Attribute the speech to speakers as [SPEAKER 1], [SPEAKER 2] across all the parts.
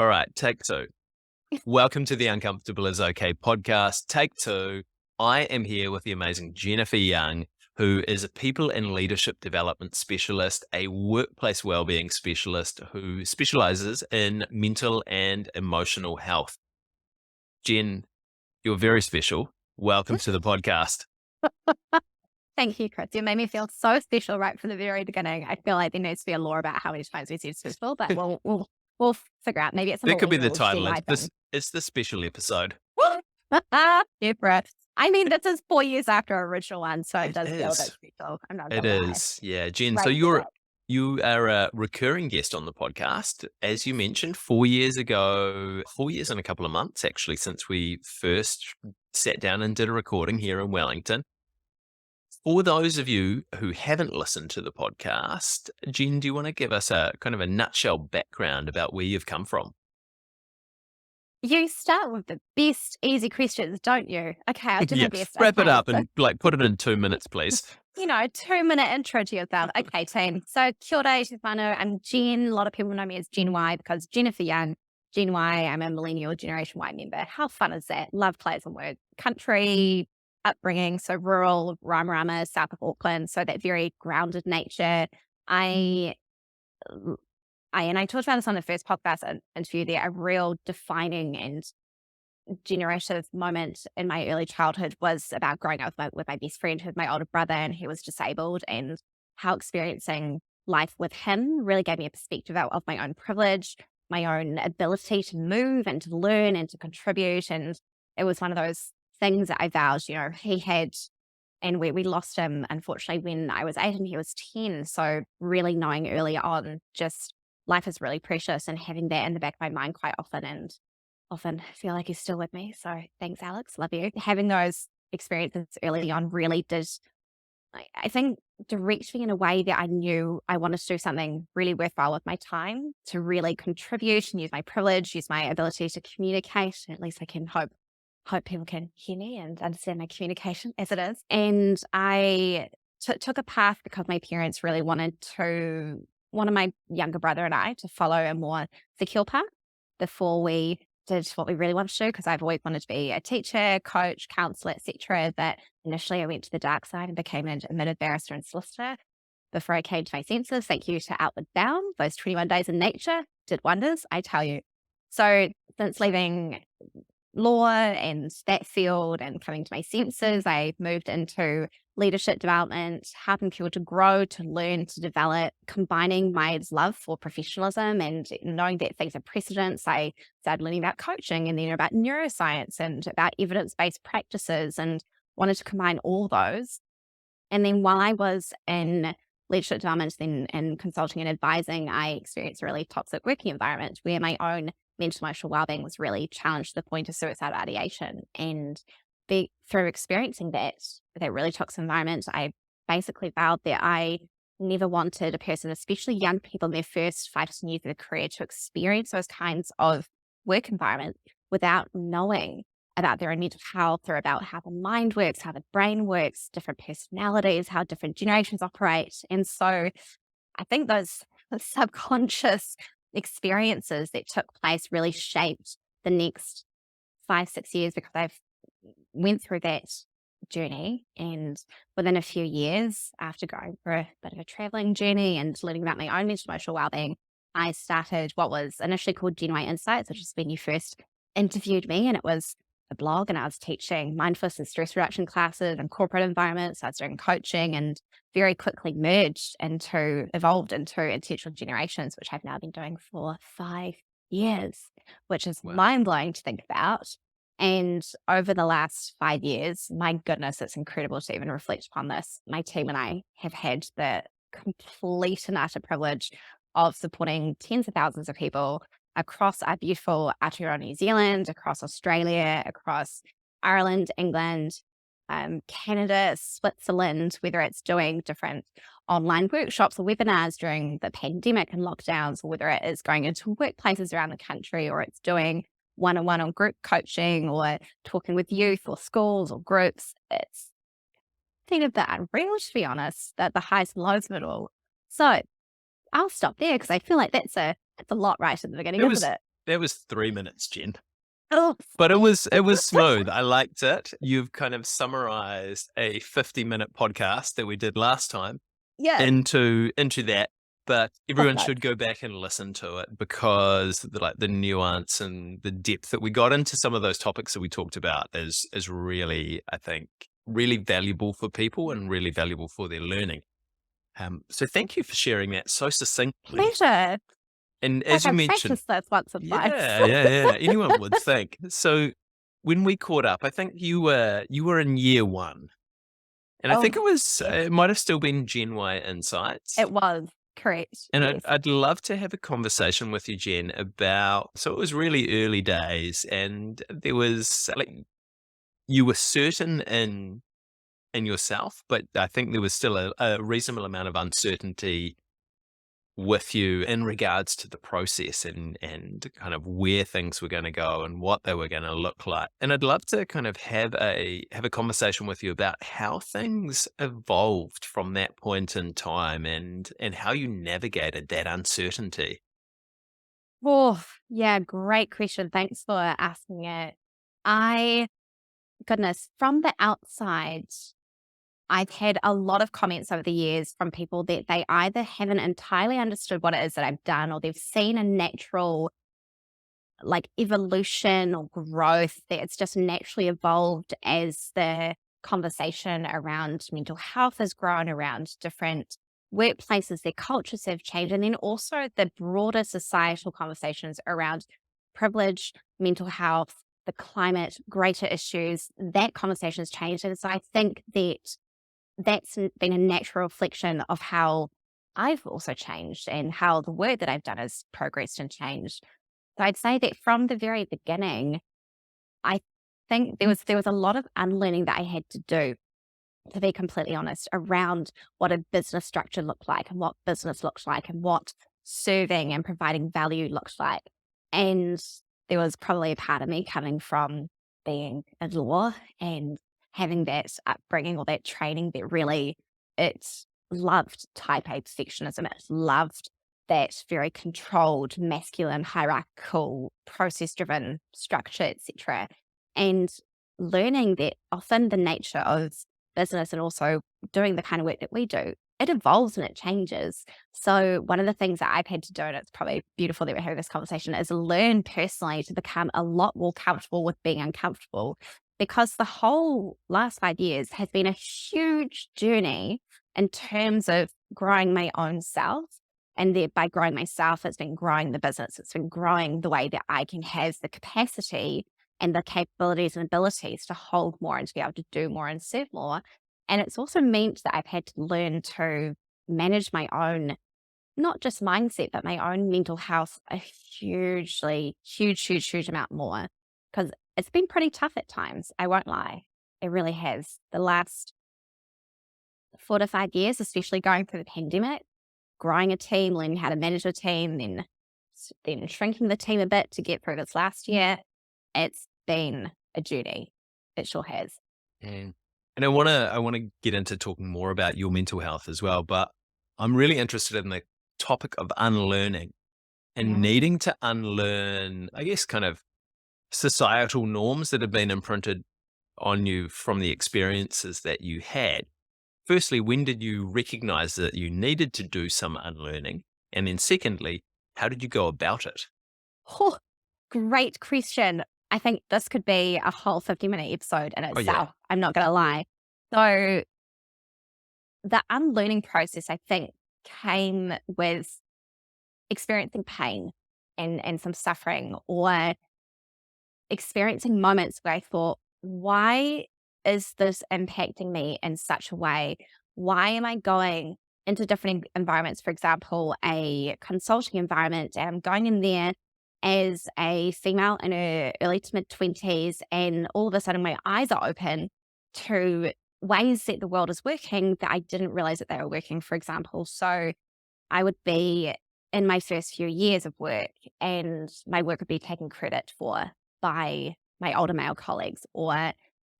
[SPEAKER 1] All right, take two. Welcome to the Uncomfortable is Okay podcast. Take two. I am here with the amazing Jennifer Young, who is a people and leadership development specialist, a workplace wellbeing specialist who specializes in mental and emotional health. Jen, you're very special. Welcome to the podcast.
[SPEAKER 2] Thank you, Chris. You made me feel so special right from the very beginning. I feel like there needs to be a law about how many times we said special, but we'll figure out. Maybe it's some
[SPEAKER 1] That could be the
[SPEAKER 2] illegal
[SPEAKER 1] title.
[SPEAKER 2] DUI thing.
[SPEAKER 1] It's the special episode.
[SPEAKER 2] Yeah, bro. I mean, this is 4 years after our original one, so it does feel a bit
[SPEAKER 1] is.
[SPEAKER 2] special. I'm not
[SPEAKER 1] It
[SPEAKER 2] gonna lie.
[SPEAKER 1] is. Yeah, Jen.
[SPEAKER 2] Right
[SPEAKER 1] So
[SPEAKER 2] to the
[SPEAKER 1] you are a recurring guest on the podcast, as you mentioned, 4 years ago, 4 years and a couple of months, actually, since we first sat down and did a recording here in Wellington. For those of you who haven't listened to the podcast, Jen, do you want to give us a kind of a nutshell background about where you've come from?
[SPEAKER 2] You start with the best easy questions, don't you? Okay, I'll do my
[SPEAKER 1] Yeah,
[SPEAKER 2] best.
[SPEAKER 1] wrap it
[SPEAKER 2] Okay,
[SPEAKER 1] up
[SPEAKER 2] so
[SPEAKER 1] and put it in 2 minutes, please.
[SPEAKER 2] 2-minute intro to yourself. Okay, team. So, kia ora, te whānau. I'm Jen. A lot of people know me as Gen Y because Jennifer Young, Gen Y. I'm a millennial Generation Y member. How fun is that? Love plays on words. Country upbringing, so rural, Rama, south of Auckland. So that very grounded nature. I and I talked about this on the first podcast interview there, a real defining and generative moment in my early childhood was about growing up with my best friend who was my older brother, and he was disabled, and how experiencing life with him really gave me a perspective of my own privilege, my own ability to move and to learn and to contribute. And it was one of those things that I vowed, he had, and we lost him, unfortunately, when I was 8 and he was 10. So really knowing early on, just life is really precious, and having that in the back of my mind quite often, and often feel like he's still with me. So thanks, Alex. Love you. Having those experiences early on really did, I think, direct me in a way that I knew I wanted to do something really worthwhile with my time, to really contribute and use my privilege, use my ability to communicate. At least I can hope people can hear me and understand my communication as it is. And I took a path because my parents really wanted my younger brother and I to follow a more secure path before we did what we really wanted to do, because I've always wanted to be a teacher, coach, counselor, etc. But initially I went to the dark side and became an admitted barrister and solicitor before I came to my senses. Thank you to Outward Bound. Those 21 days in nature did wonders, I tell you. So since leaving law and that field and coming to my senses, I moved into leadership development, helping people to grow, to learn, to develop, combining my love for professionalism and knowing that things are precedents. I started learning about coaching and then about neuroscience and about evidence-based practices, and wanted to combine all those. And then while I was in leadership development and consulting and advising, I experienced a really toxic working environment where my own mental emotional wellbeing was really challenged to the point of suicidal ideation. And through experiencing that really toxic environment, I basically vowed that I never wanted a person, especially young people in their first 5 to 10 years of their career, to experience those kinds of work environment without knowing about their own mental health, or about how the mind works, how the brain works, different personalities, how different generations operate. And so I think those subconscious experiences that took place really shaped the next 5-6 years, because I've went through that journey. And within a few years, after going for a bit of a traveling journey and learning about my own mental emotional wellbeing, I started what was initially called Gen Y Insights, which is when you first interviewed me. And it was a blog, and I was teaching mindfulness and stress reduction classes in corporate environments. I was doing coaching, and very quickly evolved into Intentional Generations, which I've now been doing for 5 years, which is
[SPEAKER 1] Wow.
[SPEAKER 2] mind-blowing to think about. And over the last 5 years, my goodness, it's incredible to even reflect upon this. My team and I have had the complete and utter privilege of supporting tens of thousands of people across our beautiful Aotearoa New Zealand, across Australia, across Ireland, England, Canada, Switzerland, whether it's doing different online workshops or webinars during the pandemic and lockdowns, or whether it is going into workplaces around the country, or it's doing one-on-one on group coaching, or talking with youth or schools or groups. It's kind of the unreal, to be honest, that the highs and lows of it all. So I'll stop there, because I feel like that's a lot right at the beginning, isn't it?
[SPEAKER 1] That was 3 minutes, Jen.
[SPEAKER 2] Oh,
[SPEAKER 1] But it was smooth. I liked it. You've kind of summarized a 50-minute podcast that we did last time
[SPEAKER 2] yeah.
[SPEAKER 1] into that, but everyone
[SPEAKER 2] Nice.
[SPEAKER 1] should go back and listen to it because the nuance and the depth that we got into some of those topics that we talked about is really, I think, really valuable for people and really valuable for their learning. So thank you for sharing that so succinctly.
[SPEAKER 2] Pleasure.
[SPEAKER 1] And
[SPEAKER 2] Like
[SPEAKER 1] as you
[SPEAKER 2] I've
[SPEAKER 1] mentioned,
[SPEAKER 2] practiced this once or twice.
[SPEAKER 1] yeah, anyone would think. So when we caught up, I think you were in year 1, and I
[SPEAKER 2] Oh,
[SPEAKER 1] think it was
[SPEAKER 2] yes,
[SPEAKER 1] it might have still been Gen Y Insights.
[SPEAKER 2] it was. Correct.
[SPEAKER 1] And I'd
[SPEAKER 2] Yes.
[SPEAKER 1] I'd love to have a conversation with you, Jen, about so it was really early days, and there was like you were certain in yourself, but I think there was still a reasonable amount of uncertainty with you in regards to the process and kind of where things were going to go and what they were going to look like. And I'd love to kind of have a conversation with you about how things evolved from that point in time and how you navigated that uncertainty.
[SPEAKER 2] Oh, yeah, great question. Thanks for asking it. I, goodness, from the outside, I've had a lot of comments over the years from people that they either haven't entirely understood what it is that I've done or they've seen a natural like evolution or growth that it's just naturally evolved as the conversation around mental health has grown around different workplaces, their cultures have changed, and then also the broader societal conversations around privilege, mental health, the climate, greater issues, that conversation has changed. And so I think that been a natural reflection of how I've also changed and how the work that I've done has progressed and changed. So I'd say that from the very beginning, I think there was a lot of unlearning that I had to do, to be completely honest, around what a business structure looked like and what business looks like and what serving and providing value looks like. And there was probably a part of me coming from being a law and having that upbringing or that training that really it loved type A perfectionism. It loved that very controlled, masculine, hierarchical, process driven structure, etc. And learning that often the nature of business and also doing the kind of work that we do, it evolves and it changes. So one of the things that I've had to do, and it's probably beautiful that we're having this conversation, is learn personally to become a lot more comfortable with being uncomfortable. Because the whole last 5 years has been a huge journey in terms of growing my own self. And by growing myself, it's been growing the business. It's been growing the way that I can have the capacity and the capabilities and abilities to hold more and to be able to do more and serve more. And it's also meant that I've had to learn to manage my own, not just mindset, but my own mental health a huge amount more. Because it's been pretty tough at times. I won't lie. It really has. The last 4 to 5 years, especially going through the pandemic, growing a team, learning how to manage a team, then shrinking the team a bit to get through this last year. It's been a journey. It sure has.
[SPEAKER 1] And I wanna get into talking more about your mental health as well, but I'm really interested in the topic of unlearning and
[SPEAKER 2] Yeah.
[SPEAKER 1] needing to unlearn, I guess, kind of societal norms that have been imprinted on you from the experiences that you had. Firstly, when did you recognize that you needed to do some unlearning? And then secondly, how did you go about it?
[SPEAKER 2] Oh, great question. I think this could be a whole 50-minute episode in
[SPEAKER 1] Oh yeah.
[SPEAKER 2] itself. I'm not going to lie. So, the unlearning process, I think, came with experiencing pain and some suffering or experiencing moments where I thought, why is this impacting me in such a way? Why am I going into different environments? For example, a consulting environment, and I'm going in there as a female in her early to mid 20s, and all of a sudden my eyes are open to ways that the world is working that I didn't realize that they were working, for example. So I would be in my first few years of work and my work would be taken credit for by my older male colleagues or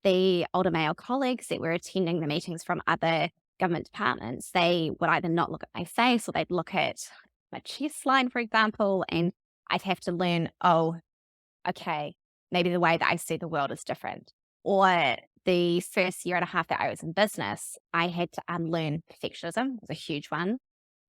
[SPEAKER 2] the older male colleagues that were attending the meetings from other government departments. They would either not look at my face or they'd look at my chest line, for example, and I'd have to learn, oh, okay, maybe the way that I see the world is different. Or the first year and a half that I was in business, I had to unlearn perfectionism. It was a huge one.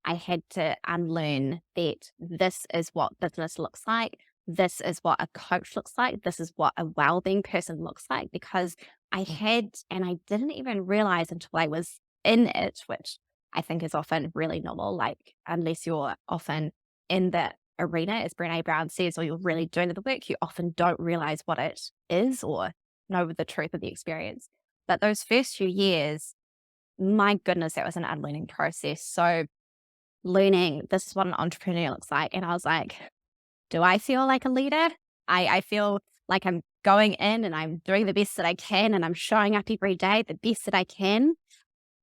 [SPEAKER 2] I had to unlearn that this is what business looks like. This is what a coach looks like. This is what a well-being person looks like. Because I had, and I didn't even realize until I was in it, which I think is often really normal. Like, unless you're often in the arena, as Brené Brown says, or you're really doing the work, you often don't realize what it is or know the truth of the experience. But those first few years, my goodness, that was an unlearning process. So, learning this is what an entrepreneur looks like. And I was like, do I feel like a leader? I feel like I'm going in and I'm doing the best that I can and I'm showing up every day the best that I can.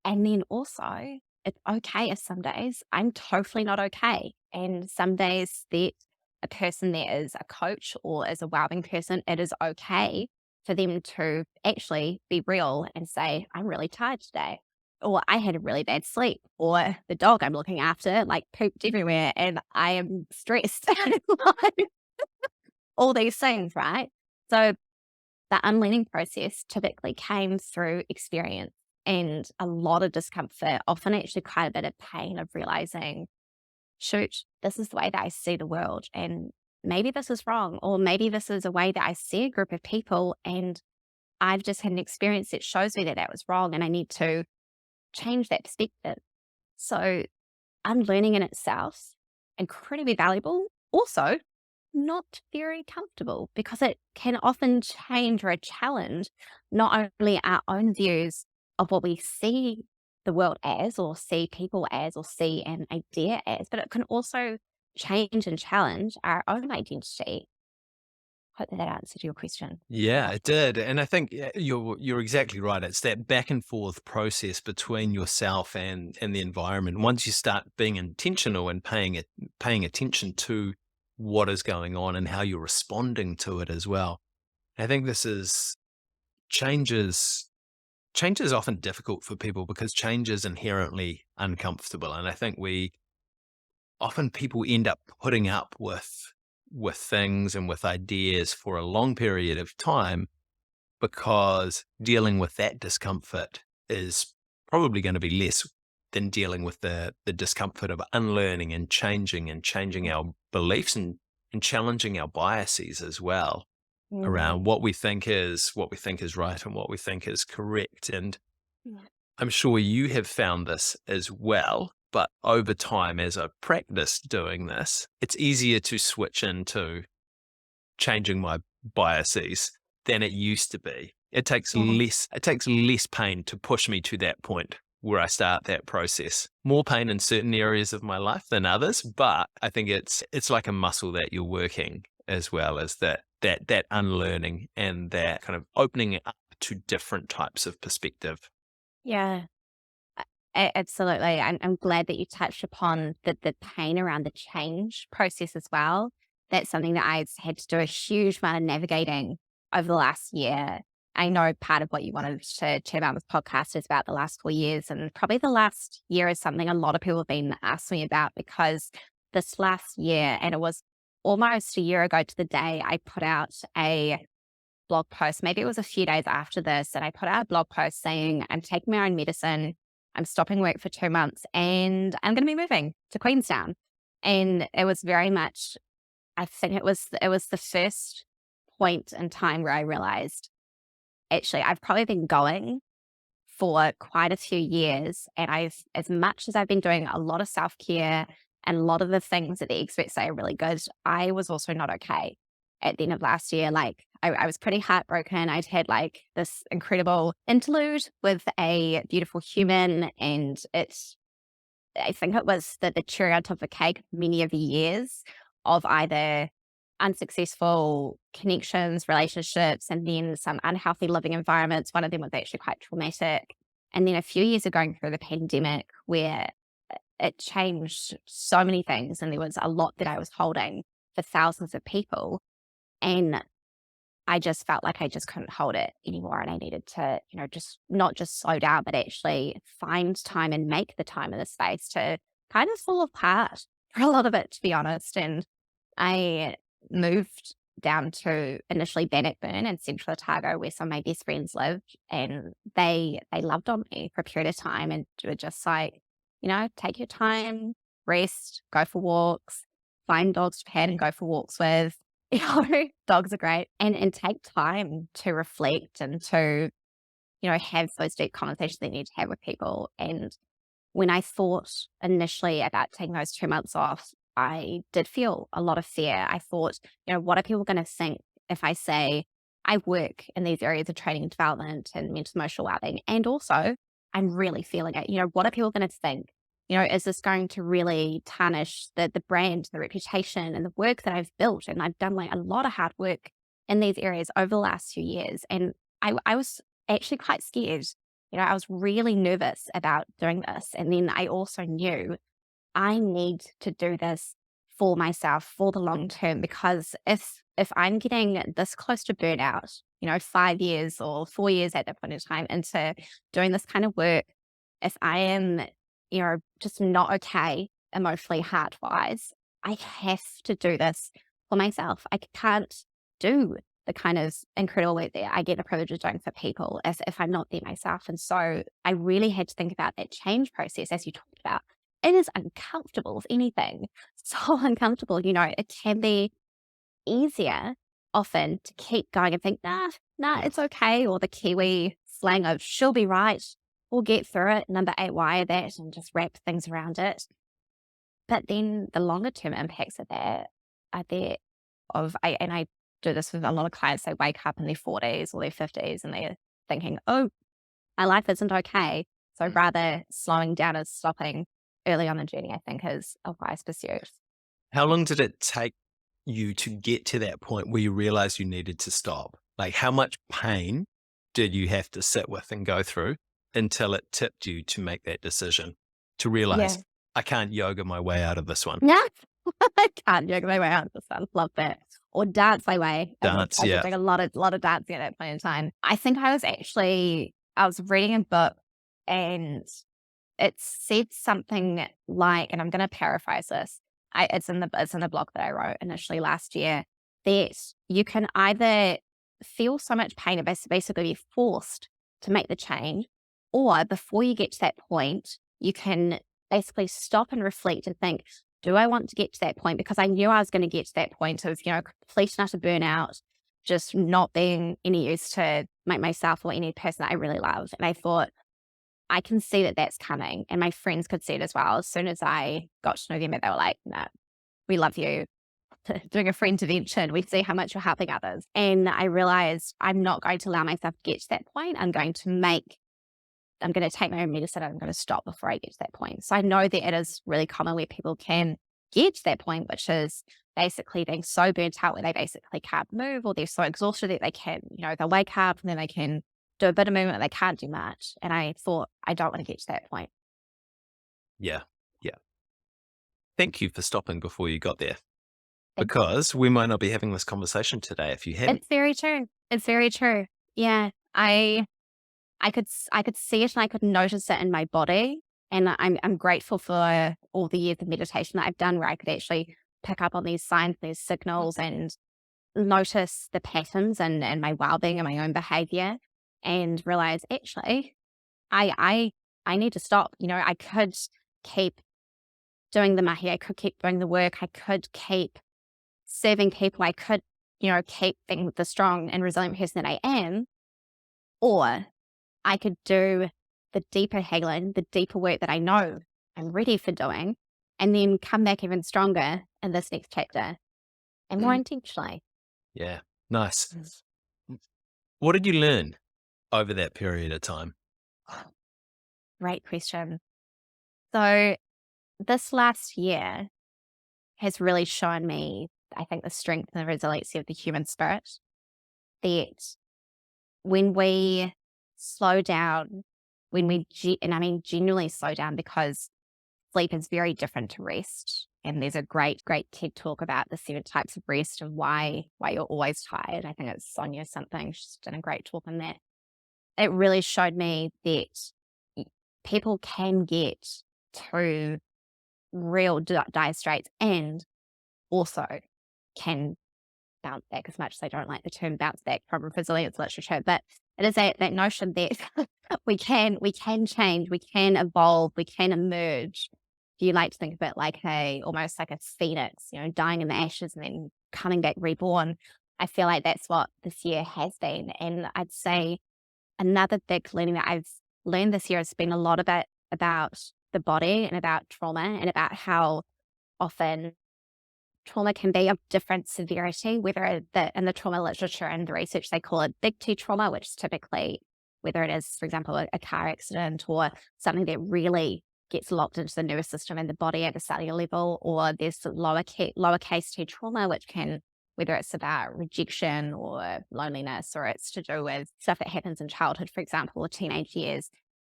[SPEAKER 2] And then also, it's okay if some days I'm totally not okay. And some days that a person that is a coach or is a wellbeing person, it is okay for them to actually be real and say, I'm really tired today. Or I had a really bad sleep, or the dog I'm looking after like pooped everywhere and I am stressed. Like, all these things, right? So the unlearning process typically came through experience and a lot of discomfort, often actually quite a bit of pain of realizing, shoot, this is the way that I see the world. And maybe this is wrong, or maybe this is a way that I see a group of people. And I've just had an experience that shows me that that was wrong. And I need to change that perspective. So unlearning in itself, incredibly valuable. Also, not very comfortable because it can often change or challenge not only our own views of what we see the world as, or see people as, or see an idea as, but it can also change and challenge our own identity. Hope that that answered your question.
[SPEAKER 1] Yeah, it did. And I think you're exactly right. It's that back and forth process between yourself and the environment. Once you start being intentional and paying attention to what is going on and how you're responding to it as well. I think this is changes change is often difficult for people because change is inherently uncomfortable. And I think we often people end up putting up with things and with ideas for a long period of time because dealing with that discomfort is probably going to be less than dealing with the discomfort of unlearning and changing our beliefs and challenging our biases as well around
[SPEAKER 2] Mm,
[SPEAKER 1] what we think is right and what we think is correct. And
[SPEAKER 2] yeah.
[SPEAKER 1] I'm sure you have found this as well, but over time as I've practiced doing this, it's easier to switch into changing my biases than it used to be. It takes less pain to push me to that point where I start that process. More pain in certain areas of my life than others, but I think it's like a muscle that you're working as well as that unlearning and that kind of opening it up to different types of perspective.
[SPEAKER 2] Yeah. Absolutely. I'm glad that you touched upon the pain around the change process as well. That's something that I've had to do a huge amount of navigating over the last year. I know part of what you wanted to chat about this podcast is about the last 4 years. And probably the last year is something a lot of people have been asking me about because this last year, and it was almost a year ago to the day, I put out a blog post. Maybe it was a few days after this, and I put out a blog post saying, I'm taking my own medicine. I'm stopping work for 2 months and I'm going to be moving to Queenstown. And it was very much, I think it was the first point in time where I realized, actually, I've probably been going for quite a few years. And as much as I've been doing a lot of self care and a lot of the things that the experts say are really good, I was also not okay at the end of last year. Like, I was pretty heartbroken. I'd had like this incredible interlude with a beautiful human, and I think it was the cherry on top of the cake, many of the years of either unsuccessful connections, relationships, and then some unhealthy living environments. One of them was actually quite traumatic. And then a few years of going through the pandemic where it changed so many things. And there was a lot that I was holding for thousands of people. And I just felt like I just couldn't hold it anymore. And I needed to, just not just slow down, but actually find time and make the time in the space to kind of fall apart for a lot of it, to be honest. And I moved down to initially Bannockburn in Central Otago, where some of my best friends lived, and they loved on me for a period of time and were just like, take your time, rest, go for walks, find dogs to pet and go for walks with. Dogs are great, and take time to reflect and to have those deep conversations that you need to have with people. And when I thought initially about taking those 2 months off, I did feel a lot of fear. I thought, what are people going to think if I say I work in these areas of training and development and mental emotional wellbeing, and also I'm really feeling it. What are people going to think? Is this going to really tarnish the brand, the reputation, and the work that I've built? And I've done like a lot of hard work in these areas over the last few years, and I was actually quite scared. I was really nervous about doing this. And then I also knew I need to do this for myself for the long term, because if I'm getting this close to burnout, 5 years or 4 years at that point in time into doing this kind of work, if I am, just not okay emotionally, heart wise, I have to do this for myself. I can't do the kind of incredible work that I get the privilege of doing for people as if I'm not there myself. And so I really had to think about that change process, as you talked about. It is uncomfortable, if anything, so uncomfortable. It can be easier often to keep going and think, nah,
[SPEAKER 1] Yeah.
[SPEAKER 2] it's okay. Or the Kiwi slang of she'll be right. We'll get through it. Number 8, wire that and just wrap things around it. But then the longer term impacts of that are there and I do this with a lot of clients. They wake up in their 40s or their 50s and they're thinking, oh, my life isn't okay. So
[SPEAKER 1] Mm.
[SPEAKER 2] rather slowing down and stopping early on in the journey, I think is a wise pursuit.
[SPEAKER 1] How long did it take you to get to that point where you realized you needed to stop? Like, how much pain did you have to sit with and go through until it tipped you to make that decision to realize
[SPEAKER 2] Yeah.
[SPEAKER 1] I can't yoga my way out of this one?
[SPEAKER 2] Yeah. I can't yoga my way out of the sun. Love that. Or dance my way.
[SPEAKER 1] Dance,
[SPEAKER 2] I was
[SPEAKER 1] yeah.
[SPEAKER 2] doing a lot of dancing at that point in time. I think I was reading a book, and it said something like, and I'm going to paraphrase this. It's in the blog that I wrote initially last year, that you can either feel so much pain and basically be forced to make the change, or before you get to that point, you can basically stop and reflect and think, do I want to get to that point? Because I knew I was going to get to that point of, complete and utter burnout, just not being any use to myself or any person that I really love. And I thought, I can see that that's coming. And my friends could see it as well. As soon as I got to know them, they were like, no, we love you. Doing a free intervention, we see how much you're helping others. And I realized I'm not going to allow myself to get to that point. I'm going to take my own medicine and I'm going to stop before I get to that point. So I know that it is really common where people can get to that point, which is basically being so burnt out where they basically can't move, or they're so exhausted that they can, they'll wake up and then they can do a bit of movement, they can't do much. And I thought, I don't want to get to that point.
[SPEAKER 1] Yeah. Yeah. Thank you for stopping before you got there,
[SPEAKER 2] Thank you.
[SPEAKER 1] because we might not be having this conversation today if you hadn't.
[SPEAKER 2] It's very true. It's very true. Yeah. I could see it and I could notice it in my body. And I'm grateful for all the years of meditation that I've done, where I could actually pick up on these signs, these signals, and notice the patterns and my well-being and my own behavior, and realize, actually, I need to stop. I could keep doing the mahi, I could keep doing the work, I could keep serving people, I could, keep being the strong and resilient person that I am, or I could do the deeper healing, the deeper work that I know I'm ready for doing, and then come back even stronger in this next chapter and more
[SPEAKER 1] Mm.
[SPEAKER 2] intentionally.
[SPEAKER 1] Yeah. Nice. What did you learn over that period of time?
[SPEAKER 2] Great question. So this last year has really shown me, I think, the strength and the resiliency of the human spirit. That when we slow down, and I mean genuinely slow down, because sleep is very different to rest. And there's a great, great TED talk about the 7 types of rest and why you're always tired. I think it's Sonia something. She's done a great talk on that. It really showed me that people can get to real dire straits and also can bounce back, as much as I don't like the term bounce back from resilience literature, but it is that notion that we can change, we can evolve, we can emerge. Do you like to think of it like almost like a phoenix, dying in the ashes and then coming back reborn? I feel like that's what this year has been. And I'd say another big learning that I've learned this year has been a lot about the body and about trauma and about how often trauma can be of different severity, whether in the trauma literature and the research, they call it big T trauma, which is typically, whether it is, for example, a car accident or something that really gets locked into the nervous system and the body at a cellular level, or there's lowercase T trauma, which can, whether it's about rejection or loneliness, or it's to do with stuff that happens in childhood, for example, or teenage years.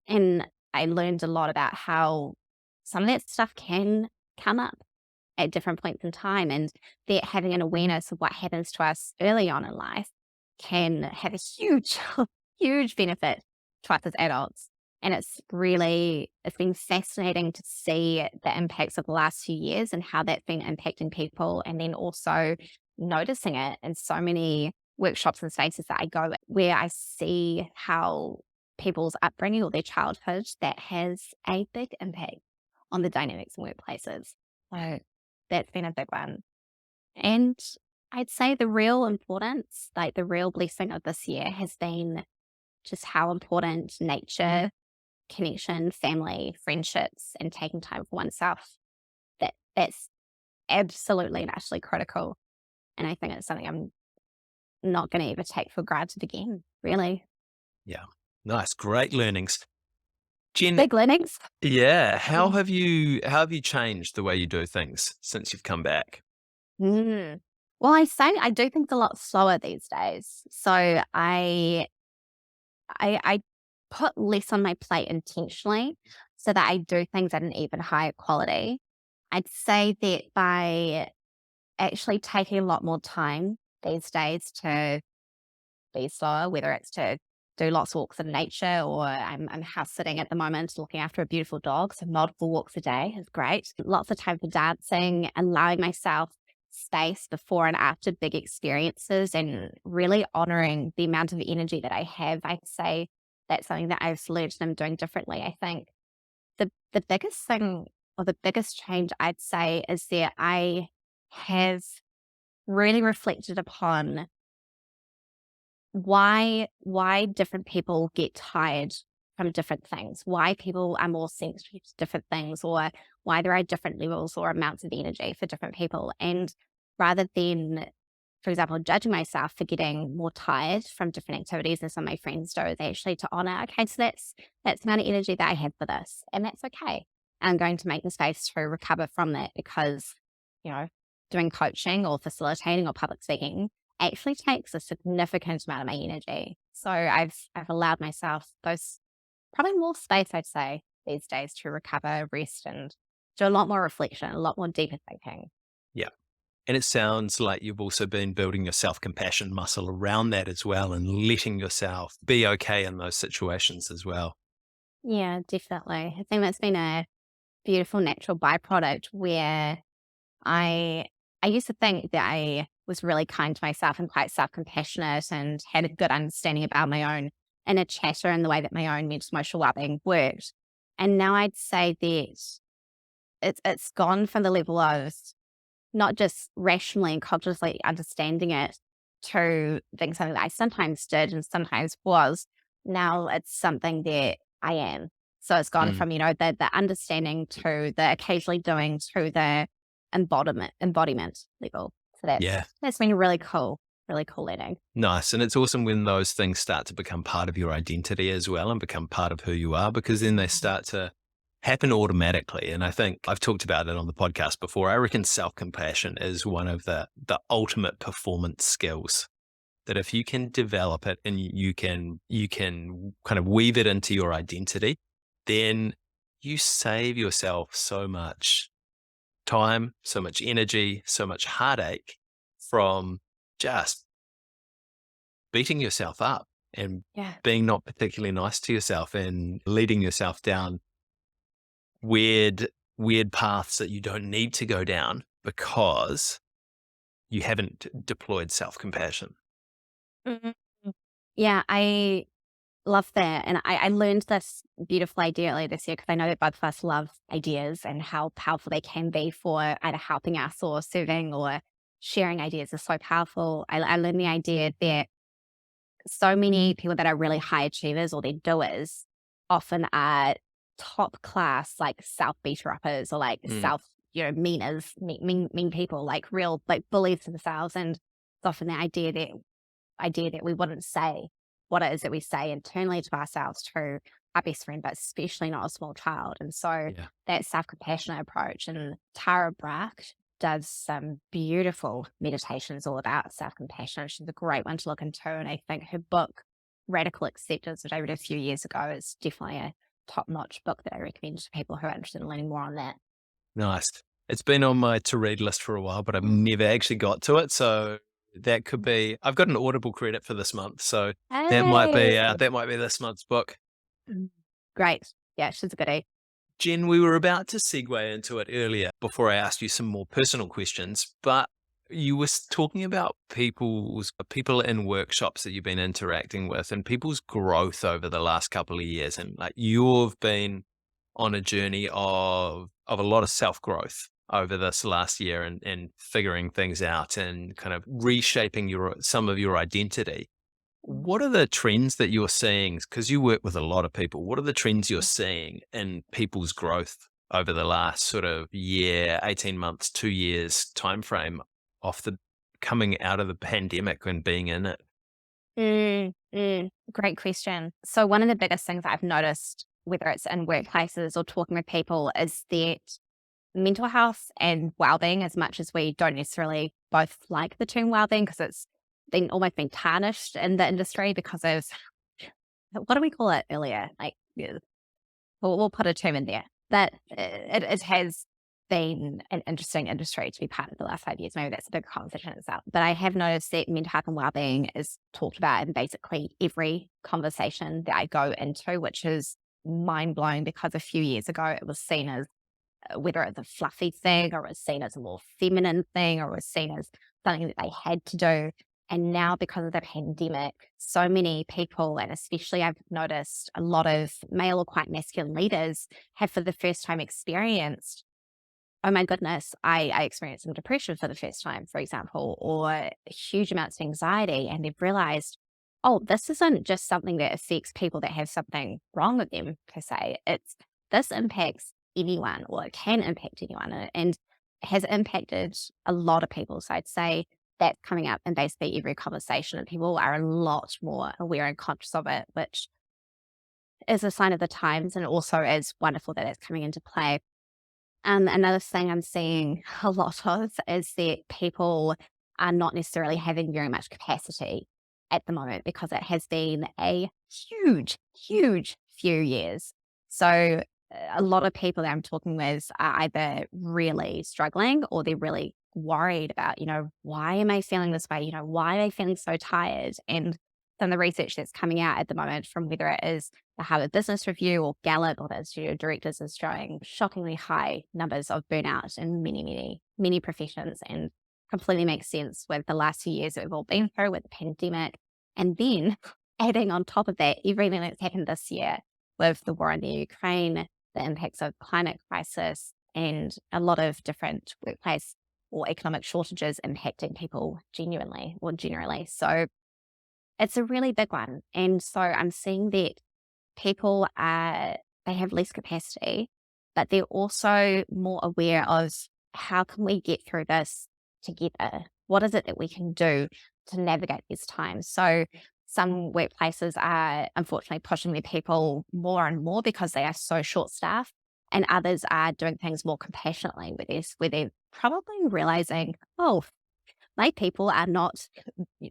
[SPEAKER 2] And I learned a lot about how some of that stuff can come up at different points in time, and that having an awareness of what happens to us early on in life can have a huge, huge benefit to us as adults. And it's been fascinating to see the impacts of the last few years and how that's been impacting people. And then also noticing it in so many workshops and spaces that I go where I see how people's upbringing or their childhood that has a big impact on the dynamics in workplaces. So that's been a big one. And I'd say the real importance, like the real blessing of this year has been just how important nature, connection, family, friendships, and taking time for oneself. That's absolutely and utterly critical. And I think it's something I'm not going to ever take for granted again, really.
[SPEAKER 1] Yeah. Nice. Great learnings. Jen,
[SPEAKER 2] Big learnings.
[SPEAKER 1] yeah, how
[SPEAKER 2] Yeah.
[SPEAKER 1] have you changed the way you do things since you've come back?
[SPEAKER 2] Mm. Well, I do think it's a lot slower these days. So I put less on my plate intentionally so that I do things at an even higher quality. I'd say that by actually taking a lot more time these days to be slower, whether it's to do lots of walks in nature, or I'm house sitting at the moment looking after a beautiful dog. So multiple walks a day is great. Lots of time for dancing, allowing myself space before and after big experiences, and really honoring the amount of energy that I have. I'd say that's something that I've learned and I'm doing differently. I think the biggest thing, or the biggest change I'd say, is that I have really reflected upon why different people get tired from different things, why people are more sensitive to different things, or why there are different levels or amounts of energy for different people. And rather than, for example, judging myself for getting more tired from different activities than some of my friends do, is actually to honor, okay, so that's the amount of energy that I have for this, and that's okay. I'm going to make the space to recover from that, because, you know, doing coaching or facilitating or public speaking actually takes a significant amount of my energy. So I've allowed myself those, probably more space, I'd say, these days, to recover, rest, and do a lot more reflection, a lot more deeper thinking.
[SPEAKER 1] Yeah. And it sounds like you've also been building your self-compassion muscle around that as well, and letting yourself be okay in those situations as well.
[SPEAKER 2] Yeah, definitely. I think that's been a beautiful natural byproduct where I I used to think that I was really kind to myself and quite self-compassionate and had a good understanding about my own inner chatter and the way that my own mental emotional well-being worked. And now I'd say that it's gone from the level of not just rationally and cognitively understanding it to being something that I sometimes did and sometimes was. Now it's something that I am. So it's gone
[SPEAKER 1] Mm.
[SPEAKER 2] from, the understanding to the occasionally doing to the embodiment level. So
[SPEAKER 1] Yeah.
[SPEAKER 2] that's been really cool learning.
[SPEAKER 1] Nice. And it's awesome when those things start to become part of your identity as well and become part of who you are, because then they start to happen automatically. And I think I've talked about it on the podcast before. I reckon self-compassion is one of the ultimate performance skills, that if you can develop it and you can kind of weave it into your identity, then you save yourself so much time, so much energy, so much heartache from just beating yourself up and
[SPEAKER 2] Yeah.
[SPEAKER 1] being not particularly nice to yourself and leading yourself down weird paths that you don't need to go down, because you haven't deployed self-compassion?
[SPEAKER 2] Mhm. Yeah, I love that. And I learned this beautiful idea earlier this year because I know that both of us love ideas and how powerful they can be for either helping us or serving or sharing ideas is so powerful. I learned the idea that so many people that are really high achievers or they're doers often are top class, like self beater uppers or like
[SPEAKER 1] Mm,
[SPEAKER 2] self, meaners, mean people, like real, like bullies themselves. And it's often the idea that we wouldn't say what it is that we say internally to ourselves to our best friend, but especially not a small child. And so
[SPEAKER 1] yeah.
[SPEAKER 2] that self-compassionate approach, and Tara Brach does some beautiful meditations all about self-compassion. She's a great one to look into. And I think her book, Radical Acceptance, which I read a few years ago, is definitely a top-notch book that I recommend to people who are interested in learning more on that.
[SPEAKER 1] Nice. It's been on my to-read list for a while, but I've never actually got to it, so that could be I've got an Audible credit for this month, so
[SPEAKER 2] Hey.
[SPEAKER 1] that might be this month's book.
[SPEAKER 2] Mm. Great. Yeah, she's a goodie.
[SPEAKER 1] Jen, we were about to segue into it earlier before I asked you some more personal questions, but you were talking about people in workshops that you've been interacting with and people's growth over the last couple of years, and like you've been on a journey of a lot of self growth over this last year and figuring things out and kind of reshaping some of your identity. What are the trends that you're seeing? Because you work with a lot of people. What are the trends you're seeing in people's growth over the last sort of year, 18 months, 2 years timeframe off the coming out of the pandemic and being in it?
[SPEAKER 2] Great question. So one of the biggest things I've noticed, whether it's in workplaces or talking with people, is that mental health and well-being, as much as we don't necessarily both like the term well-being because it's been almost been tarnished in the industry because of what do we call it earlier? Like, yeah, we'll put a term in there that it has been an interesting industry to be part of the last 5 years. Maybe that's a big conversation in itself. But I have noticed that mental health and wellbeing is talked about in basically every conversation that I go into, which is mind blowing because a few years ago it was seen as whether it's a fluffy thing or it's seen as a more feminine thing or was seen as something that they had to do. And now, because of the pandemic, so many people, and especially I've noticed a lot of male or quite masculine leaders, have for the first time experienced, oh my goodness, I experienced some depression for the first time, for example, or huge amounts of anxiety. And they've realized, oh, this isn't just something that affects people that have something wrong with them, per se. This impacts anyone, or it can impact anyone, and has impacted a lot of people. So I'd say that's coming up in basically every conversation, and people are a lot more aware and conscious of it, which is a sign of the times, and also is wonderful that it's coming into play. Another thing I'm seeing a lot of is that people are not necessarily having very much capacity at the moment because it has been a huge, huge few years. So a lot of people that I'm talking with are either really struggling or they're really worried about, why am I feeling this way? Why am I feeling so tired? And some of the research that's coming out at the moment from whether it is the Harvard Business Review or Gallup or the Institute of Directors is showing shockingly high numbers of burnout in many, many, many professions, and completely makes sense with the last few years that we've all been through with the pandemic. And then adding on top of that, everything that's happened this year with the war in the Ukraine, the impacts of climate crisis, and a lot of different workplace or economic shortages impacting people genuinely or generally. So it's a really big one. And so I'm seeing that people they have less capacity, but they're also more aware of how can we get through this together? What is it that we can do to navigate these times? So some workplaces are unfortunately pushing their people more and more because they are so short staffed, and others are doing things more compassionately with this, where they're probably realizing, oh, my people are not,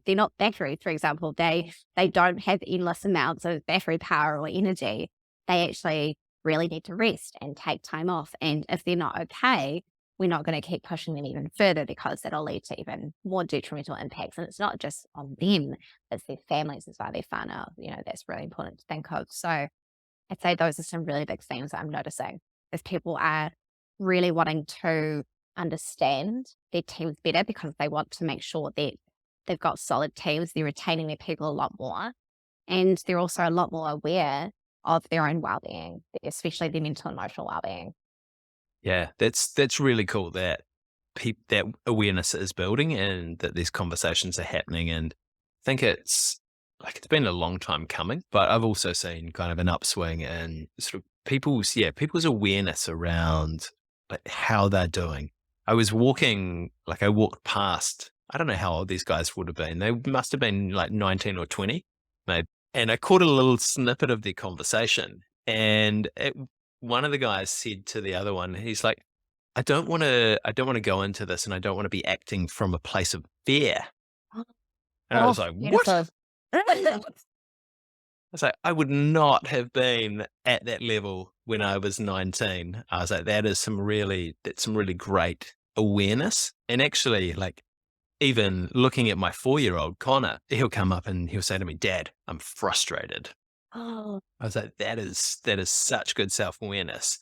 [SPEAKER 2] they're not batteries, for example. They don't have endless amounts of battery power or energy. They actually really need to rest and take time off. And if they're not okay, we're not going to keep pushing them even further because that'll lead to even more detrimental impacts. And it's not just on them, it's their families as well, their whānau. That's really important to think of. So I'd say those are some really big themes that I'm noticing as people are really wanting to understand their teams better because they want to make sure that they've got solid teams, they're retaining their people a lot more, and they're also a lot more aware of their own well-being, especially their mental and emotional well-being.
[SPEAKER 1] Yeah, that's really cool that that awareness is building and that these conversations are happening. And I think it's been a long time coming, but I've also seen kind of an upswing in sort of people's awareness around like how they're doing. I walked past, I don't know how old these guys would have been. They must have been like 19 or 20, maybe. And I caught a little snippet of their conversation. And one of the guys said to the other one, he's like, I don't want to go into this and I don't want to be acting from a place of fear. And I
[SPEAKER 2] Oh,
[SPEAKER 1] was like, what?
[SPEAKER 2] beautiful.
[SPEAKER 1] I was like, I would not have been at that level when I was 19. I was like, that's some really great awareness. And actually, like, even looking at my 4-year-old Connor, he'll come up and he'll say to me, Dad, I'm frustrated.
[SPEAKER 2] Oh,
[SPEAKER 1] I was like, that is such good self-awareness.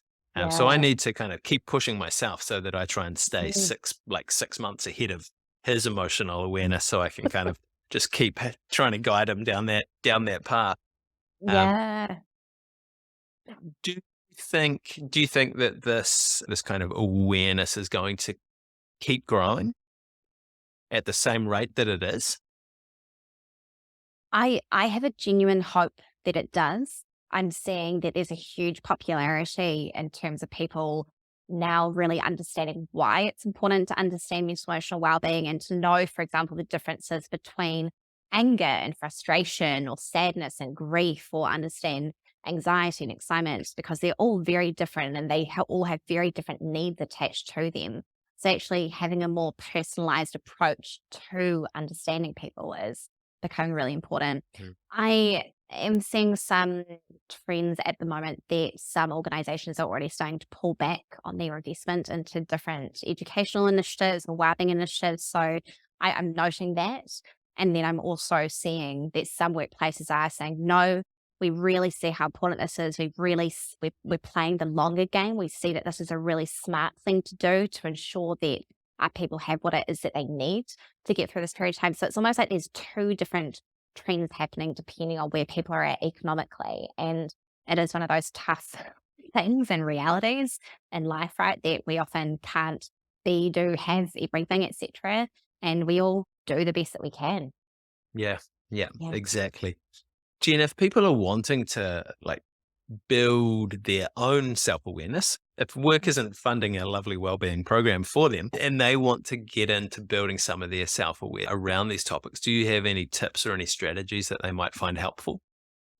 [SPEAKER 1] So I
[SPEAKER 2] yeah.
[SPEAKER 1] need to kind of keep pushing myself so that I try and stay
[SPEAKER 2] Mm.
[SPEAKER 1] 6 months ahead of his emotional awareness, so I can kind of just keep trying to guide him down that path. Um,
[SPEAKER 2] Yeah.
[SPEAKER 1] do do you think that this kind of awareness is going to keep growing at the same rate that it is?
[SPEAKER 2] I have a genuine hope that it does. I'm seeing that there's a huge popularity in terms of people now really understanding why it's important to understand mental emotional well-being and to know, for example, the differences between anger and frustration or sadness and grief, or understand anxiety and excitement, because they're all very different and they all have very different needs attached to them. So actually having a more personalized approach to understanding people is becoming really important.
[SPEAKER 1] Mm.
[SPEAKER 2] I am seeing some trends at the moment that some organizations are already starting to pull back on their investment into different educational initiatives or wellbeing initiatives. So I'm noting that. And then I'm also seeing that some workplaces are saying, no, we really see how important this is. We're playing the longer game. We see that this is a really smart thing to do to ensure that our people have what it is that they need to get through this period of time. So it's almost like there's two different trends happening depending on where people are at economically. And it is one of those tough things and realities in life, right? That we often can't be, do, have everything, etc. And we all do the best that we can.
[SPEAKER 1] Yeah, yeah,
[SPEAKER 2] Yeah.
[SPEAKER 1] exactly. Jen, if people are wanting to like build their own self-awareness, if work isn't funding a lovely wellbeing program for them and they want to get into building some of their self-aware around these topics, do you have any tips or any strategies that they might find helpful?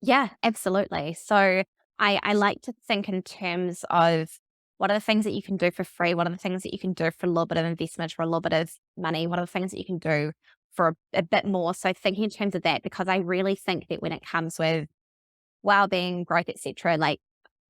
[SPEAKER 2] Yeah, absolutely. So I like to think in terms of what are the things that you can do for free? What are the things that you can do for a little bit of investment, for a little bit of money? What are the things that you can do for a bit more? So thinking in terms of that, because I really think that when it comes with well-being, growth, etc., like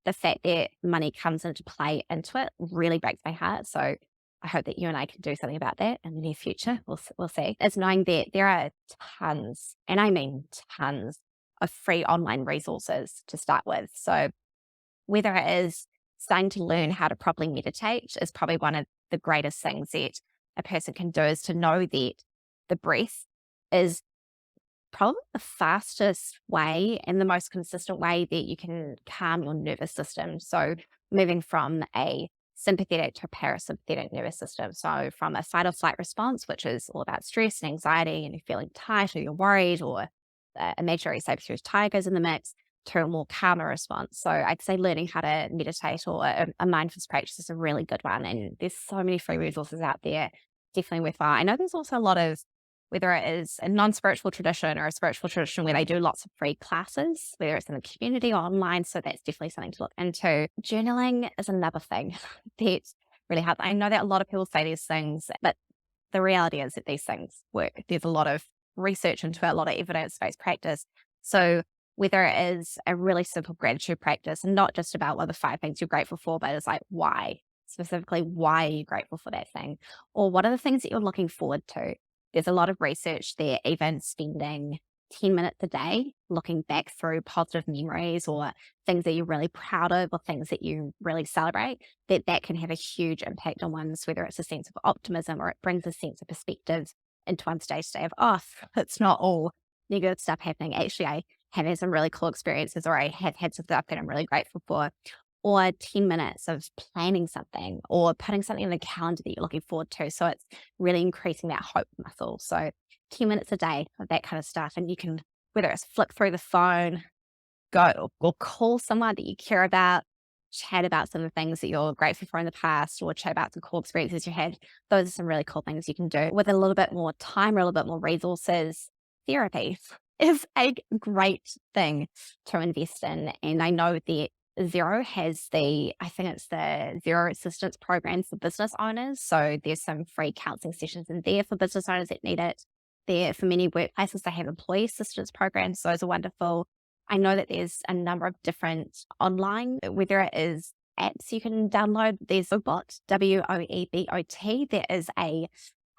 [SPEAKER 2] the fact that money comes into play into it really breaks my heart. So I hope that you and I can do something about that in the near future. We'll see. Is knowing that there are tons, and I mean tons, of free online resources to start with. So whether it is starting to learn how to properly meditate is probably one of the greatest things that a person can do, is to know that the breath is probably the fastest way and the most consistent way that you can calm your nervous system. So, moving from a sympathetic to a parasympathetic nervous system. So, from a fight or flight response, which is all about stress and anxiety, and you're feeling tight or you're worried, or imaginary saber-toothed tigers in the mix, to a more calmer response. So, I'd say learning how to meditate or a mindfulness practice is a really good one. And there's so many free resources out there. Definitely worthwhile. I know there's also a lot of, whether it is a non-spiritual tradition or a spiritual tradition, where they do lots of free classes, whether it's in the community or online. So that's definitely something to look into. Journaling is another thing that really helps. I know that a lot of people say these things, but the reality is that these things work. There's a lot of research into it, a lot of evidence-based practice. So whether it is a really simple gratitude practice, and not just about what are the 5 things you're grateful for, but it's like why, specifically, why are you grateful for that thing? Or what are the things that you're looking forward to? There's a lot of research there, even spending 10 minutes a day, looking back through positive memories or things that you're really proud of or things that you really celebrate, that can have a huge impact on one's, whether it's a sense of optimism or it brings a sense of perspective into one's day to day of, oh, it's not all negative stuff happening. Actually, I have had some really cool experiences, or I have had some stuff that I'm really grateful for, or 10 minutes of planning something or putting something in the calendar that you're looking forward to. So it's really increasing that hope muscle. So 10 minutes a day of that kind of stuff. And you can, whether it's flick through the phone, go or call someone that you care about, chat about some of the things that you're grateful for in the past, or chat about some cool experiences you had. Those are some really cool things you can do with a little bit more time or a little bit more resources. Therapy is a great thing to invest in. And I know that Zero has I think it's the Zero Assistance Program for business owners. So there's some free counseling sessions in there for business owners that need it. There, for many workplaces, they have employee assistance programs. So those are wonderful. I know that there's a number of different online, whether it is apps you can download. There's Woebot, WOEBOT. There is a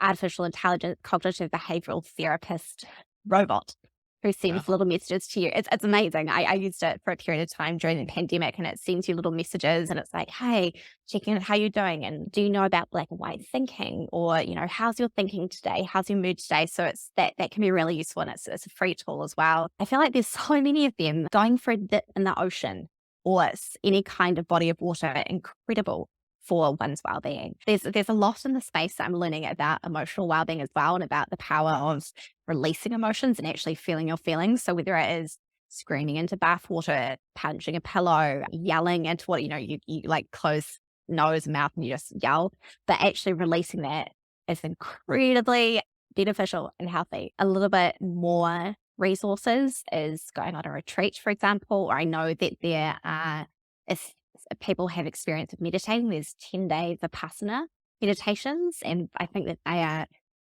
[SPEAKER 2] artificial intelligence cognitive behavioral therapist robot who sends
[SPEAKER 1] Wow.
[SPEAKER 2] little messages to you. It's amazing. I used it for a period of time during the pandemic, and it sends you little messages and it's like, hey, checking on how you're doing. And do you know about black and white thinking? Or, how's your thinking today? How's your mood today? So it's that can be really useful, and it's a free tool as well. I feel like there's so many of them. Going for a dip in the ocean or any kind of body of water, incredible for one's well-being. There's a lot in the space that I'm learning about emotional well-being as well, and about the power of releasing emotions and actually feeling your feelings. So whether it is screaming into bath water, punching a pillow, yelling into what, you like close nose and mouth and you just yell, but actually releasing that is incredibly beneficial and healthy. A little bit more resources is going on a retreat, for example, or I know that there are, if people have experience of meditating, there's 10-day Vipassana meditations, and I think that they are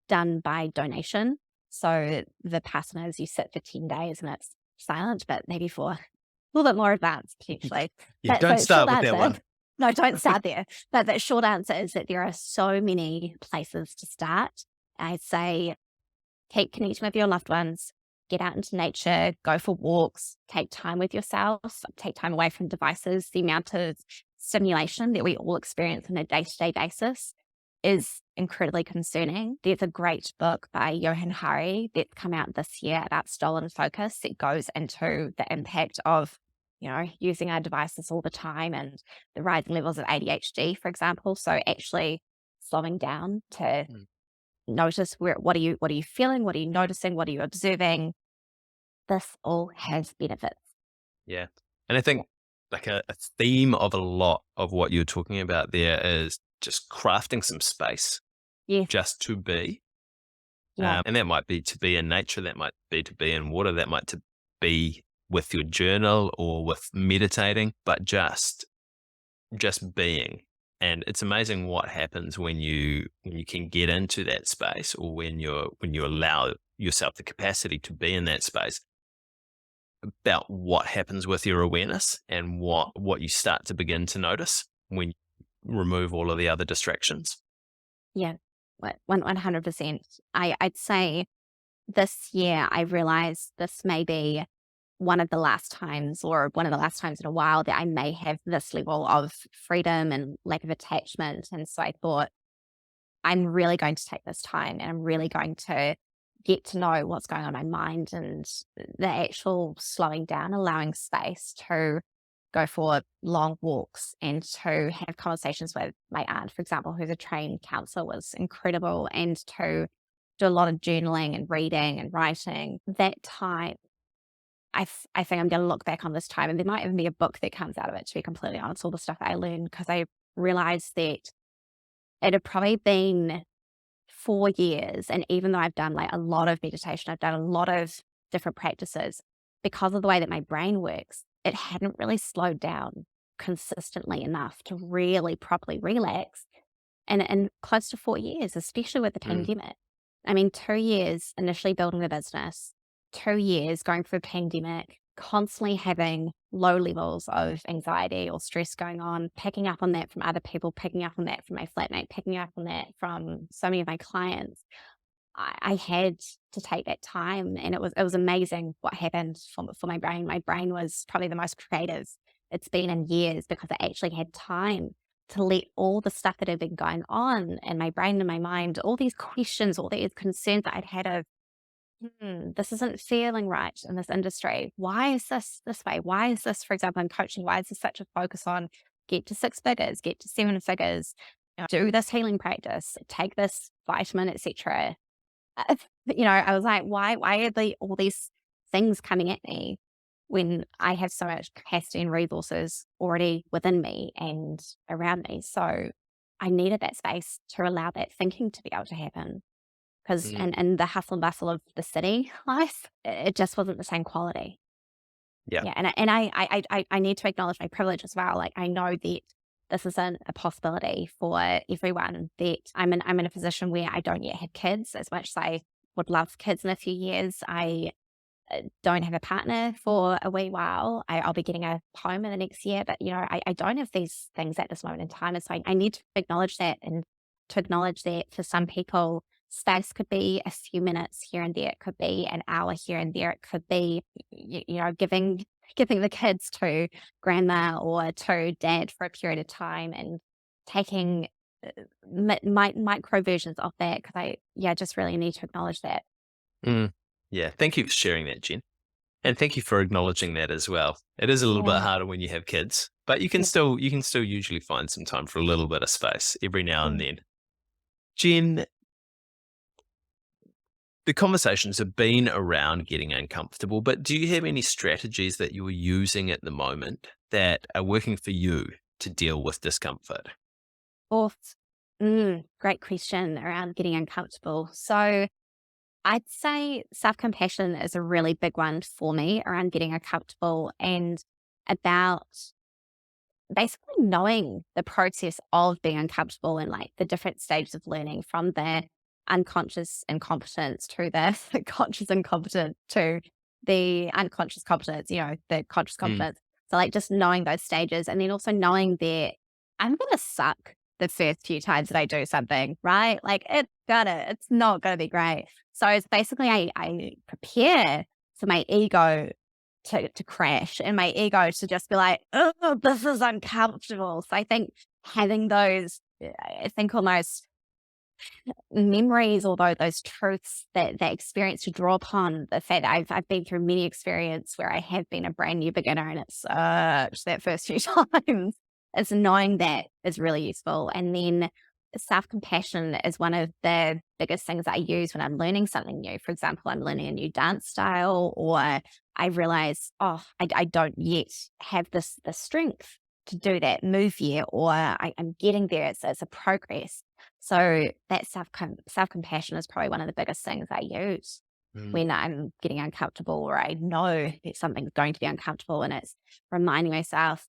[SPEAKER 2] done by donation. So Vipassana is you sit for 10 days and it's silent, but maybe for a little bit more advanced potentially.
[SPEAKER 1] Yeah,
[SPEAKER 2] But
[SPEAKER 1] don't
[SPEAKER 2] so short
[SPEAKER 1] start with that
[SPEAKER 2] answer,
[SPEAKER 1] one.
[SPEAKER 2] no, don't start there. But the short answer is that there are so many places to start. I'd say keep connecting with your loved ones, get out into nature, go for walks, take time with yourself, take time away from devices. The amount of stimulation that we all experience on a day-to-day basis is incredibly concerning. There's a great book by Johan Hari that's come out this year about stolen focus. It goes into the impact of, using our devices all the time and the rising levels of ADHD, for example. So actually slowing down to notice what are you feeling, what are you noticing, what are you observing. This all has benefits.
[SPEAKER 1] Yeah. And I think like a theme of a lot of what you're talking about there is just crafting some space
[SPEAKER 2] Yes.
[SPEAKER 1] just to be.
[SPEAKER 2] Yeah.
[SPEAKER 1] And that might be to be in nature, that might be to be in water, that might to be with your journal or with meditating, but just being. And it's amazing what happens when you can get into that space, or when you allow yourself the capacity to be in that space, about what happens with your awareness and what you start to begin to notice when you remove all of the other distractions.
[SPEAKER 2] Yeah. 100%. I'd say this year I realized this may be one of the last times, or one of the last times in a while, that I may have this level of freedom and lack of attachment. And so I thought, I'm really going to take this time and I'm really going to get to know what's going on in my mind, and the actual slowing down, allowing space to go for long walks and to have conversations with my aunt, for example, who's a trained counselor, was incredible, and to do a lot of journaling and reading and writing. That time, I think I'm going to look back on this time, and there might even be a book that comes out of it, to be completely honest, all the stuff that I learned, because I realized that it had probably been 4 years. And even though I've done like a lot of meditation, I've done a lot of different practices, because of the way that my brain works, it hadn't really slowed down consistently enough to really properly relax. And close to 4 years, especially with the
[SPEAKER 1] Mm.
[SPEAKER 2] pandemic. I mean, 2 years initially building the business, 2 years going through a pandemic, constantly having low levels of anxiety or stress going on, picking up on that from other people, picking up on that from my flatmate, picking up on that from so many of my clients. I had to take that time, and it was amazing what happened for my brain. My brain was probably the most creative it's been in years because I actually had time to let all the stuff that had been going on in my brain and my mind, all these questions, all these concerns that I'd had of, this isn't feeling right in this industry. Why is this way? Why is this, for example, in coaching, why is there such a focus on get to six figures, get to seven figures, do this healing practice, take this vitamin, etc. I was like, why are all these things coming at me when I have so much capacity and resources already within me and around me? So I needed that space to allow that thinking to be able to happen. Because
[SPEAKER 1] Mm,
[SPEAKER 2] in the hustle and bustle of the city life, it just wasn't the same quality.
[SPEAKER 1] yeah.
[SPEAKER 2] Yeah, and I need to acknowledge my privilege as well. Like, I know that this isn't a possibility for everyone, that I'm in a position where I don't yet have kids as much as I would love kids in a few years. I don't have a partner for a wee while. I'll be getting a home in the next year, but I don't have these things at this moment in time. And so I need to acknowledge that, and to acknowledge that for some people, space could be a few minutes here and there. It could be an hour here and there. It could be, giving the kids to grandma or to dad for a period of time, and taking micro versions of that, because just really need to acknowledge that.
[SPEAKER 1] Mm, yeah. Thank you for sharing that, Jen. And thank you for acknowledging that as well. It is a little bit
[SPEAKER 2] Yeah.
[SPEAKER 1] harder when you have kids, but you can still usually find some time for a little bit of space every now and
[SPEAKER 2] Yeah.
[SPEAKER 1] then. Jen, the conversations have been around getting uncomfortable, but do you have any strategies that you are using at the moment that are working for you to deal with discomfort?
[SPEAKER 2] Fourth, great question around getting uncomfortable. So I'd say self-compassion is a really big one for me around getting uncomfortable, and about basically knowing the process of being uncomfortable, and like the different stages of learning, from the unconscious incompetence to the conscious incompetent to the unconscious competence, the conscious
[SPEAKER 1] Mm,
[SPEAKER 2] competence. So like just knowing those stages, and then also knowing that I'm going to suck the first few times that I do something, right? Like it's not going to be great. So it's basically, I prepare for my ego to crash, and my ego to just be like, oh, this is uncomfortable. So I think having those, I think almost memories, although those truths, that experience to draw upon, the fact that I've been through many experience where I have been a brand new beginner and it sucks that first few times. It's knowing that is really useful. And then self-compassion is one of the biggest things I use when I'm learning something new. For example, I'm learning a new dance style, or I realize, oh, I don't yet have the strength to do that move yet, or I'm getting there. It's a progress. So that self-compassion is probably one of the biggest things I use
[SPEAKER 1] mm,
[SPEAKER 2] when I'm getting uncomfortable, or I know that something's going to be uncomfortable, and it's reminding myself,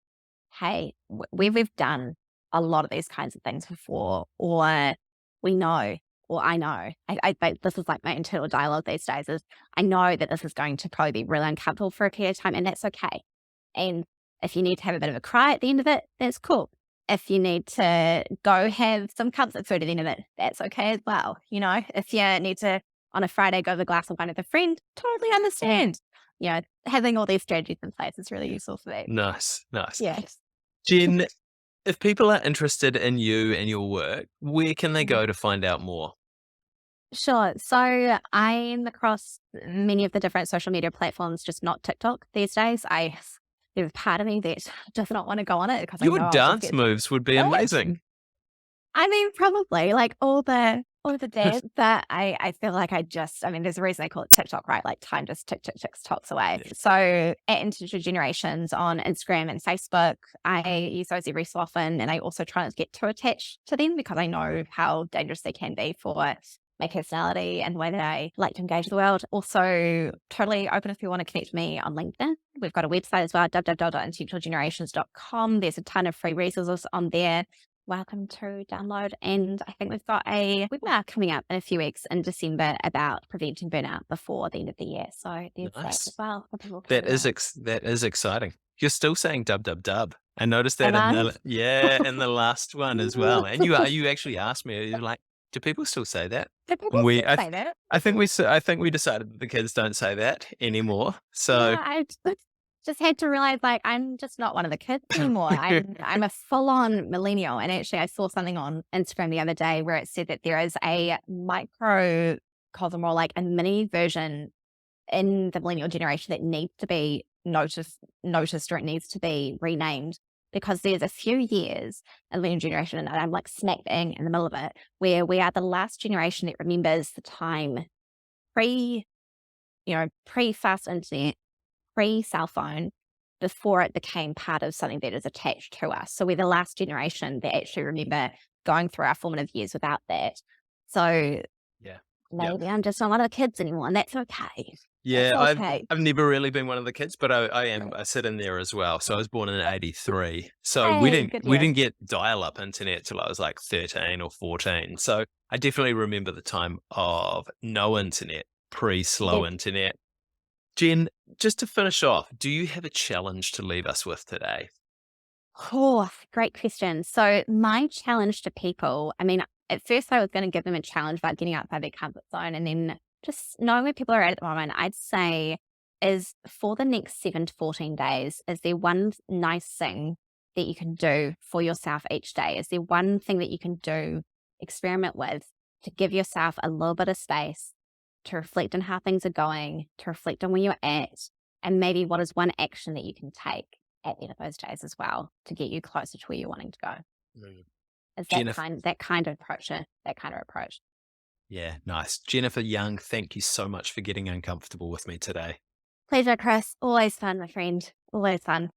[SPEAKER 2] hey, we've done a lot of these kinds of things before, or we know, or I know. But this is like my internal dialogue these days, is I know that this is going to probably be really uncomfortable for a period of time, and that's okay. And if you need to have a bit of a cry at the end of it, that's cool. If you need to go have some comfort food at the end of it, that's okay as well. If you need to, on a Friday, go have a glass of wine with a friend, totally understand. Having all these strategies in place is really useful for me.
[SPEAKER 1] nice, nice.
[SPEAKER 2] Yes.
[SPEAKER 1] Jen, if people are interested in you and your work, where can they
[SPEAKER 2] Mhm.
[SPEAKER 1] go to find out more?
[SPEAKER 2] Sure. So I'm across many of the different social media platforms, just not TikTok these days. There's part of me that does not want to go on it because I
[SPEAKER 1] Your
[SPEAKER 2] know I'll just
[SPEAKER 1] dance
[SPEAKER 2] get
[SPEAKER 1] moves would be amazing.
[SPEAKER 2] I mean, probably like all the days that I feel like there's a reason they call it TikTok, right? Like time just ticks talks away.
[SPEAKER 1] Yeah.
[SPEAKER 2] So at Integer Generations on Instagram and Facebook, I use those every so often, and I also try not to get too attached to them because I know how dangerous they can be for my personality and the way that I like to engage with the world. Also, totally open if you want to connect with me on LinkedIn. We've got a website as well, www.intentionalgenerations.com. There's a ton of free resources on there. Welcome to download. And I think we've got a webinar coming up in a few weeks in December about preventing burnout before the end of the year. So there's that as
[SPEAKER 1] Nice.
[SPEAKER 2] well for people
[SPEAKER 1] That is
[SPEAKER 2] to
[SPEAKER 1] that is exciting. You're still saying dub dub dub. I noticed that
[SPEAKER 2] am
[SPEAKER 1] in
[SPEAKER 2] I?
[SPEAKER 1] the in the last one as well. And you actually asked me, you're like, Do people still say that?
[SPEAKER 2] Do people
[SPEAKER 1] We
[SPEAKER 2] still
[SPEAKER 1] I th
[SPEAKER 2] say that?
[SPEAKER 1] I think we decided that the kids don't say that anymore. So
[SPEAKER 2] Yeah, just had to realize, like, I'm just not one of the kids anymore. I'm a full-on millennial, and actually I saw something on Instagram the other day where it said that there is a microcosm or, like, a mini version in the millennial generation that needs to be noticed or it needs to be renamed because there's a few years in the millennial generation, and I'm, like, smack bang in the middle of it, where we are the last generation that remembers the time pre, pre-fast internet, pre-cell phone, before it became part of something that is attached to us. So we're the last generation that actually remember going through our formative years without that. So
[SPEAKER 1] yeah. Yeah.
[SPEAKER 2] maybe I'm just not one of the kids anymore, and that's okay. That's
[SPEAKER 1] Yeah,
[SPEAKER 2] okay.
[SPEAKER 1] I've never really been one of the kids, but I sit in there as well. So I was born in '83. So
[SPEAKER 2] Hey, good
[SPEAKER 1] we
[SPEAKER 2] year.
[SPEAKER 1] didn't get dial-up internet till I was like 13 or 14. So I definitely remember the time of no internet, pre-slow
[SPEAKER 2] Yep.
[SPEAKER 1] internet. Jen, just to finish off, do you have a challenge to leave us with today?
[SPEAKER 2] Oh, great question. So my challenge to people, I mean, at first I was going to give them a challenge about getting outside their comfort zone, and then just knowing where people are at the moment, I'd say is for the next 7 to 14 days, is there one nice thing that you can do for yourself each day? Is there one thing that you can do, experiment with, to give yourself a little bit of space to reflect on how things are going, to reflect on where you're at, and maybe what is one action that you can take at the end of those days as well to get you closer to where you're wanting to go.
[SPEAKER 1] Mm.
[SPEAKER 2] Is
[SPEAKER 1] Jennifer,
[SPEAKER 2] that kind of approach that kind of approach.
[SPEAKER 1] yeah, nice. Jennifer Young, thank you so much for getting uncomfortable with me today.
[SPEAKER 2] Pleasure, Chris. Always fun, my friend. Always fun.